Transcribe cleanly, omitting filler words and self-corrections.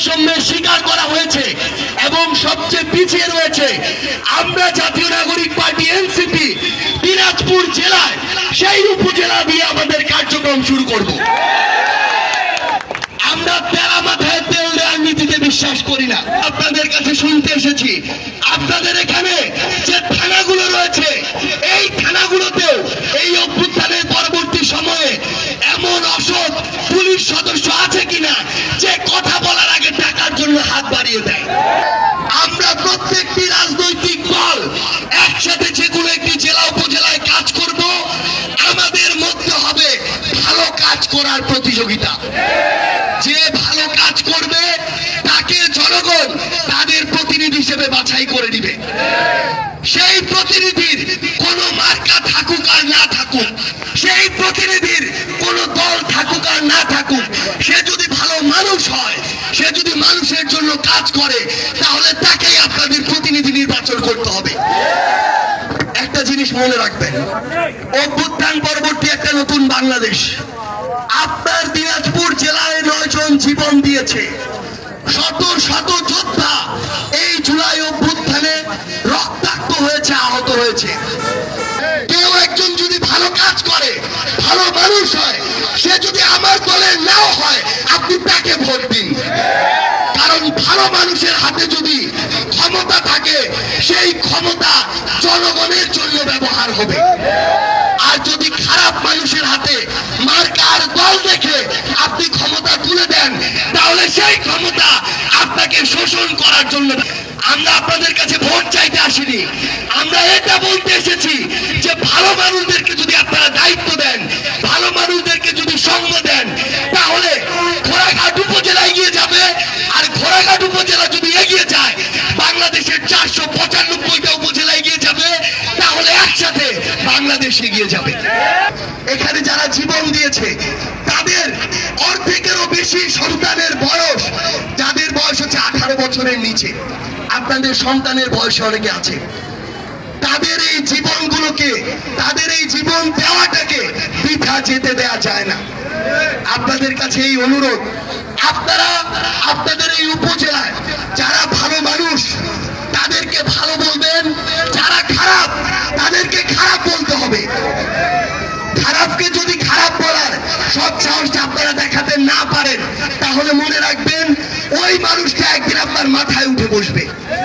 বৈষম্যের শিকার করা হয়েছে এবং সবচেয়ে পিছিয়ে রয়েছে। আমরা জাতীয় নাগরিক পার্টি এনসিপি দিনাজপুর জেলায় সেই উপজেলা দিয়ে আমাদের কার্যক্রম শুরু করব। আমরা তেলা মাথায় তেল দেওয়ার নীতিতে বিশ্বাস করি না। আপনাদের কাছে শুনতে এসেছি আপনাদের এখানে যে থানাগুলো রয়েছে এই থানাগুলোতেও এই অভ্যুত্থানের পরবর্তী সময়ে এমন অসৎ পুলিশ সদস্য আছে কিনা যে কথা বলার আগে টাকার জন্য হাত বাড়িয়ে দেয়। আমরা প্রত্যেকটি রাজনৈতিক দল একসাথে যেগুলো একটি জেলা উপজেলায় কাজ করব, আমাদের মধ্যে হবে ভালো কাজ করার প্রতিযোগিতা। যে ভালো কাজ করবে তাকে জনগণ তাদের প্রতিনিধি হিসেবে বাছাই করে দিবে। সেই প্রতিনিধির কোনো মার্কা থাকুক আর না থাকুক, সেই প্রতিনিধির কোনো দল থাকুক আর না থাকুক, সে যদি ভালো মানুষ হয়, সে যদি মানুষের জন্য কাজ করে, তাহলে তাকেই আপনাদের প্রতিনিধি নির্বাচন করতে হবে। একটা জিনিস মনে রাখবেন, অভ্যুত্থান পরবর্তী একটা নতুন বাংলাদেশ। আপনার দিনাজপুর জেলায় 9 জন জীবন দিয়েছে। শত শত যোদ্ধা এই জুলাই অভ্যুত্থানে রক্তাক্ত হয়েছে, আহত হয়েছে। কেউ একজন যদি ভালো কাজ করে, ভালো মানুষ হয়, সে যদি আমার দলের নাও হয়, আপনি তাকে ভোট দিন। কারণ ভালো মানুষের হাতে যদি ক্ষমতা থাকে, সেই ক্ষমতা জনগণের জন্য ব্যবহার হবে। আর যদি খারাপ মানুষের হাতে মার্কা আর দল দেখে আপনি ক্ষমতা তুলে দেন, তাহলে সেই ক্ষমতা আপনাকে শোষণ করার জন্য। আমরা আপনাদের কাছে ভোট চাইতে আসিনি, আমরা এটা বলতে এসেছি যে ভালো মানুষদেরকে যদি আপনারা দায়িত্ব দেন, ভালো মানুষদেরকে যদি সঙ্গ দেন, তাহলে ঘোড়াঘাট উপজেলা এগিয়ে যাবে। আর ঘোড়াঘাট উপজেলা যদি এগিয়ে যায়, বাংলাদেশের 495টা উপজেলা এগিয়ে যাবে, তাহলে একসাথে বাংলাদেশ এগিয়ে যাবে। এখানে যারা জীবন দিয়েছে তাদের অর্ধেকেরও বেশি সন্তানের বয়স, যাদের বয়স হচ্ছে 18 বছরের নিচে। আপনাদের সন্তানের বয়সে অনেকে আছে। তাদের এই জীবনগুলোকে, তাদের এই জীবন দেওয়াটাকে বৃথা যেতে দেওয়া যায় না। আপনাদের কাছে এই অনুরোধ, আপনারা আপনাদের এই উপজেলায় যারা ভালো মানুষ তাদেরকে ভালো বলবেন, যারা খারাপ তাদেরকে খারাপ বলতে হবে। খারাপকে যদি খারাপ বলার সৎ সাহসটা আপনারা দেখাতে না পারেন, তাহলে মনে রাখবেন ওই মানুষটা একদিন আপনার মাথায় উঠে বসবে।